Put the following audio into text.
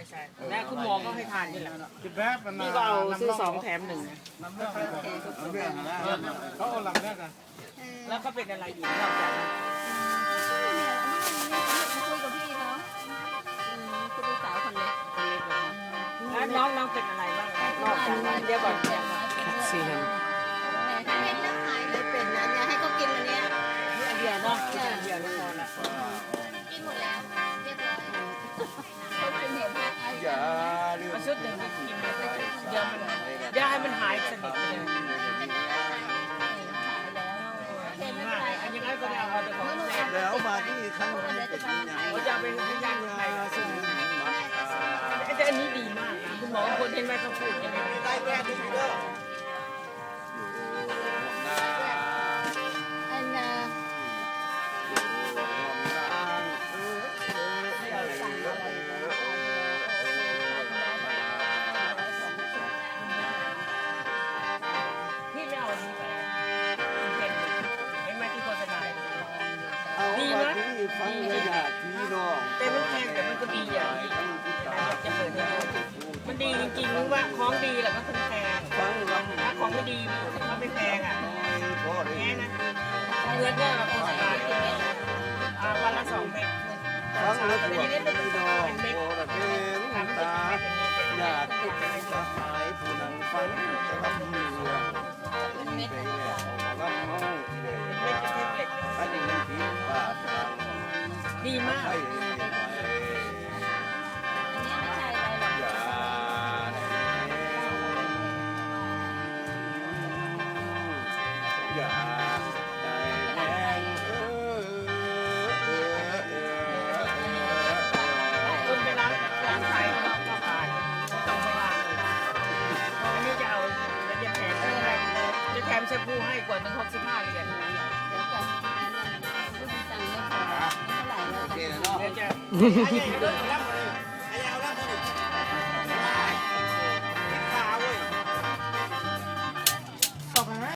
ใช่แล้วคุณหมอก็ให้ทานนี่แหละ กินแบบมัน นี่ก็เอาซื้อ2 แถม 1เขาเอาหลังเนี่ยกัน แล้วก็เป็นอะไรอีกนอกจากนั้น คุยกับพี่เขาคุณลูกสาวคนเล็ก แล้วน้องเป็นอะไรบ้างนอกจากนั้นเดี๋ยวก่อน ซีฮัน เห็นแล้วหายไม่เป็นนะอยากให้เขากินอันเนี้ย นี่อันเดียวเนาะกินอันเดียวแล้วพอละ กินหมดแล้วเรียบร้อยเขาเป็นเห็นไอ้ อย่าลืม เอาชุดหนึ่งนะกินไปเดี๋ยวมันอย่าให้มันหายสนิทเลยดีมากอันยังไงก็ได้เอาแต่ของแม่ แล้วมาที่ขั้นเป็นอย่าง เขาจะเอาไปให้ย่างไทยก็ซื้อแต่อันนี้ดีมากนะคุณหมอคนเห็นไหมเขาพูดยังไง ได้แก้ทุกเรื่อง อันน่ะ พี่ไม่เอาอันนี้ไปเห็นไหมที่โฆษณา เอามาที่ฟังระยะที่น้อง แต่มันแพงแต่มันก็ดีอย่างที่จะเปิดให้ดูมันดีจริงๆรู้ว่าของดีแหละก็คงแพง ฟังลำ ถ้าของไม่ดีมันไม่แพงอ่ะ พอได้ แค่นั้นเงินก็โฆษณากี่เม็ดวันละ2 เม็ด ฟังแล้ว แต่ ปว ที ด นี้เป็น พี่ เม็ด น้อง เป็นเม็ด โอ้ระเป็น ทำให้ ตา เป็นเม็ดเป็น อยากติดสหายผู้นั่งฟังจะรับเรื่อง เป็นเม็ด ไปแล้วรับเมาเลย เม็ดเป็นเม็ด อันนี้มันผิดบาปทาง ดีมาก ให้ อันนี้ไม่ใช่อะไรหรอก อย่าได้แรงคุณไปร้านขายก็ขายไม่ต้องไปร้านเลยอันนี้จะเอาจะแถมให้จะแถมแชมพูให้กว่า165 เหรียญ เดี๋ยวก่อนอันนั้นคุณสั่งไม่พอเท่าไหร่แล้ว โอเคแล้วเนาะ เดี๋ยวจะ